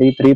D3